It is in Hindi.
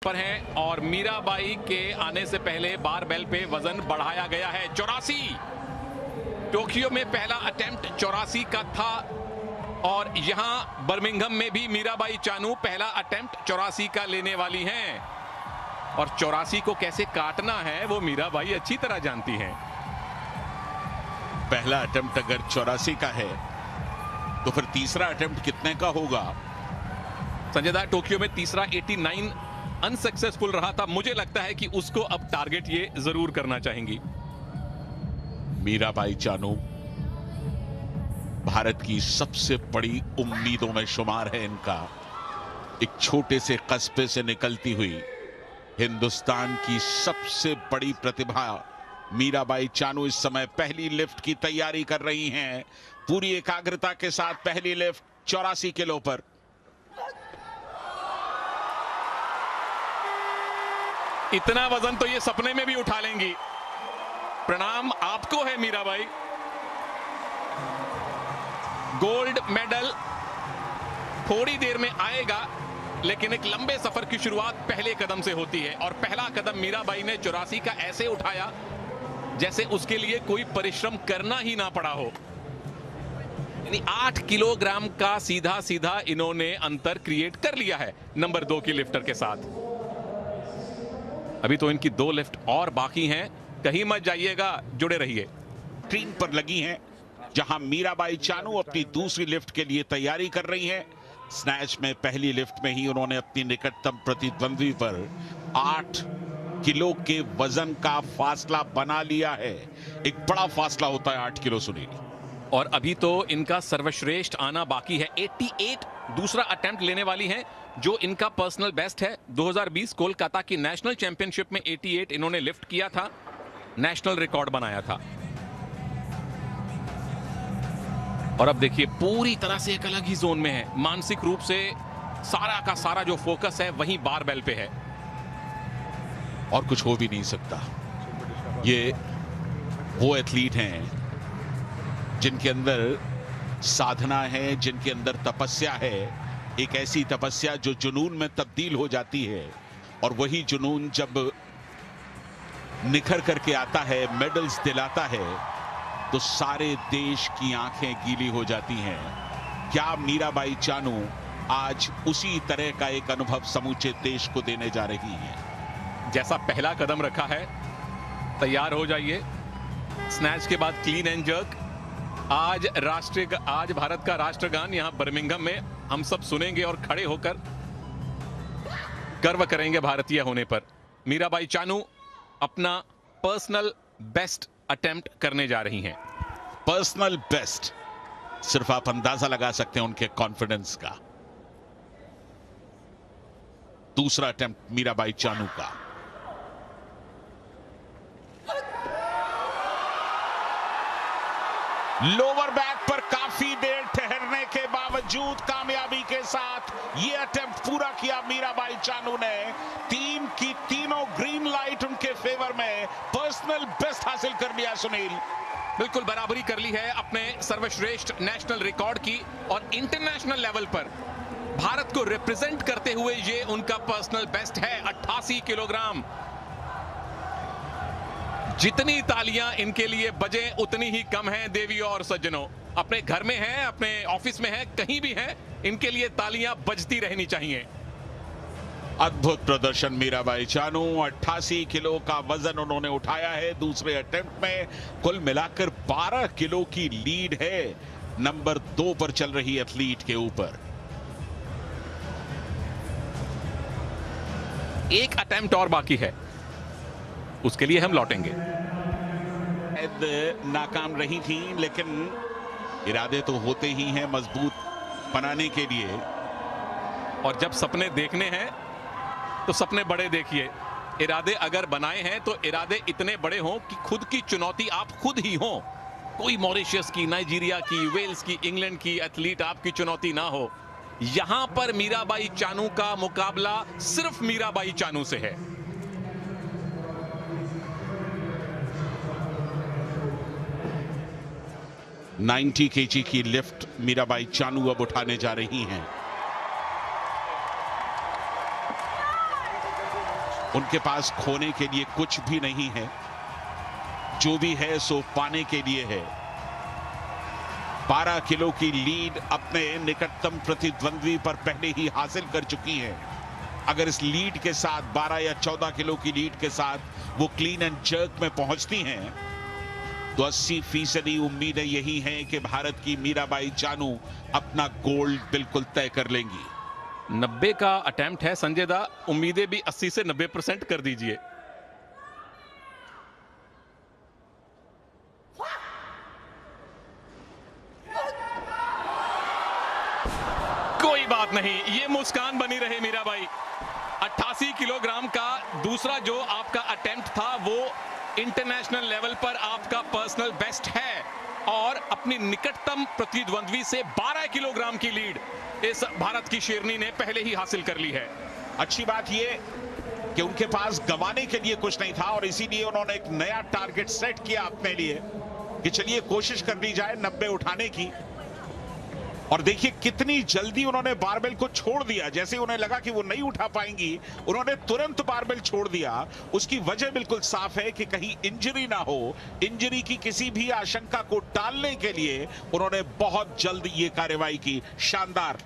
पर हैं और मीराबाई के आने से पहले बारबेल पे वजन बढ़ाया गया है। 84 टोक्यो में पहला अटेम्प्ट 84 का था और यहां बर्मिंघम में भी मीराबाई चानू पहला अटेम्प्ट 84 का लेने वाली हैं और 84 को कैसे काटना है वो मीराबाई अच्छी तरह जानती हैं। पहला अटेम्प्ट अगर 84 का है तो फिर तीसरा अटेम्प्ट कितने का होगा? संजय दा, टोक्यो में तीसरा 89 अनसक्सेसफुल रहा था। मुझे लगता है कि उसको अब टारगेट ये जरूर करना चाहेंगी। मीराबाई चानू भारत की सबसे बड़ी उम्मीदों में शुमार है। इनका एक छोटे से कस्बे से निकलती हुई हिंदुस्तान की सबसे बड़ी प्रतिभा मीराबाई चानू इस समय पहली लिफ्ट की तैयारी कर रही हैं। पूरी एकाग्रता के साथ पहली लिफ्ट 84 किलो पर। इतना वजन तो ये सपने में भी उठा लेंगी। प्रणाम आपको है मीराबाई। गोल्ड मेडल थोड़ी देर में आएगा, लेकिन एक लंबे सफर की शुरुआत पहले कदम से होती है और पहला कदम मीराबाई ने 84 का ऐसे उठाया जैसे उसके लिए कोई परिश्रम करना ही ना पड़ा हो। यानी 8 किलोग्राम का सीधा सीधा इन्होंने अंतर क्रिएट कर लिया है नंबर 2 की लिफ्टर के साथ। अभी तो इनकी 2 लिफ्ट और बाकी हैं, कहीं मत जाइएगा, जुड़े रहिए। स्क्रीन पर लगी हैं जहां मीराबाई चानू अपनी दूसरी लिफ्ट के लिए तैयारी कर रही हैं। स्नैच में पहली लिफ्ट में ही उन्होंने अपनी निकटतम प्रतिद्वंद्वी पर 8 किलो के वजन का फासला बना लिया है। एक बड़ा फासला होता है 8 किलो, सुनील। और अभी तो इनका सर्वश्रेष्ठ आना बाकी है। 88 दूसरा अटेम्प्ट लेने वाली हैं, जो इनका पर्सनल बेस्ट है। 2020 कोलकाता की नेशनल चैंपियनशिप में 88 इन्होंने लिफ्ट किया था, नेशनल रिकॉर्ड बनाया था। और अब देखिए पूरी तरह से एक अलग ही जोन में है। मानसिक रूप से सारा का सारा जो फोकस है वहीं बारबेल पे है और कुछ हो भी नहीं सकता। ये वो एथलीट हैं जिनके अंदर साधना है, जिनके अंदर तपस्या है। एक ऐसी तपस्या जो जुनून में तब्दील हो जाती है और वही जुनून जब निखर करके आता है, मेडल्स दिलाता है, तो सारे देश की आंखें गीली हो जाती हैं। क्या मीराबाई चानू आज उसी तरह का एक अनुभव समूचे देश को देने जा रही हैं? जैसा पहला कदम रखा है, तैयार हो जाइए। स्नैच के बाद क्लीन एंड जर्क। आज भारत का राष्ट्रगान यहां बर्मिंघम में हम सब सुनेंगे और खड़े होकर गर्व करेंगे भारतीय होने पर। मीराबाई चानू अपना पर्सनल बेस्ट अटेम्प्ट करने जा रही हैं। पर्सनल बेस्ट, सिर्फ आप अंदाजा लगा सकते हैं उनके कॉन्फिडेंस का। दूसरा अटेम्प्ट मीराबाई चानू का। लोअर बैक पर काफी देर ठहरने के बावजूद कामयाबी के साथ यह अटेम्प्ट पूरा किया मीराबाई चानू ने। 3 की तीनों ग्रीन लाइट उनके फेवर में। पर्सनल बेस्ट हासिल कर लिया सुनील। बिल्कुल बराबरी कर ली है अपने सर्वश्रेष्ठ नेशनल रिकॉर्ड की और इंटरनेशनल लेवल पर भारत को रिप्रेजेंट करते हुए ये उनका पर्सनल बेस्ट है। 88 किलोग्राम। जितनी तालियां इनके लिए बजे उतनी ही कम है देवियों और सज्जनों। अपने घर में है, अपने ऑफिस में है, कहीं भी है, इनके लिए तालियां बजती रहनी चाहिए। अद्भुत प्रदर्शन मीराबाई चानू। 88 किलो का वजन उन्होंने उठाया है दूसरे अटेम्प्ट में। कुल मिलाकर 12 किलो की लीड है नंबर 2 पर चल रही एथलीट के ऊपर। एक अटेम्प्ट और बाकी है, उसके लिए हम लौटेंगे। नाकाम रही थी, लेकिन इरादे तो होते ही हैं मजबूत बनाने के लिए। और जब सपने देखने हैं तो सपने बड़े देखिए। इरादे अगर बनाए हैं तो इरादे इतने बड़े हों कि खुद की चुनौती आप खुद ही हो। कोई मॉरिशस की, नाइजीरिया की, वेल्स की, इंग्लैंड की एथलीट आपकी चुनौती ना हो। यहां पर मीराबाई चानू का मुकाबला सिर्फ मीराबाई चानू से है। नाइन्टी केजी की लिफ्ट मीराबाई चानू अब उठाने जा रही हैं। उनके पास खोने के लिए कुछ भी नहीं है, जो भी है सो पाने के लिए है। 12 किलो की लीड अपने निकटतम प्रतिद्वंद्वी पर पहले ही हासिल कर चुकी है। अगर इस लीड के साथ 12 या 14 किलो की लीड के साथ वो क्लीन एंड जर्क में पहुंचती हैं, तो 80% उम्मीदें यही हैं कि भारत की मीराबाई चानू अपना गोल्ड बिल्कुल तय कर लेंगी। 90 का अटेम्प्ट है संजय दा, उम्मीदें भी 80 से 90% कर दीजिए। कोई बात नहीं, ये मुस्कान बनी रहे मीराबाई। 88 किलोग्राम का दूसरा जो आपका अटेम्प्ट था वो इंटरनेशनल लेवल पर आपका पर्सनल बेस्ट है और अपनी निकटतम प्रतिद्वंद्वी से 12 किलोग्राम की लीड इस भारत की शेरनी ने पहले ही हासिल कर ली है। अच्छी बात यह कि उनके पास गंवाने के लिए कुछ नहीं था और इसीलिए उन्होंने एक नया टारगेट सेट किया अपने लिए कि चलिए कोशिश कर ली जाए 90 उठाने की। और देखिए कितनी जल्दी उन्होंने बारबेल को छोड़ दिया। जैसे उन्हें लगा कि वो नहीं उठा पाएंगी, उन्होंने तुरंत बारबेल छोड़ दिया। उसकी वजह बिल्कुल साफ है कि कहीं इंजरी ना हो। इंजरी की किसी भी आशंका को टालने के लिए उन्होंने बहुत जल्द ये कार्रवाई की। शानदार।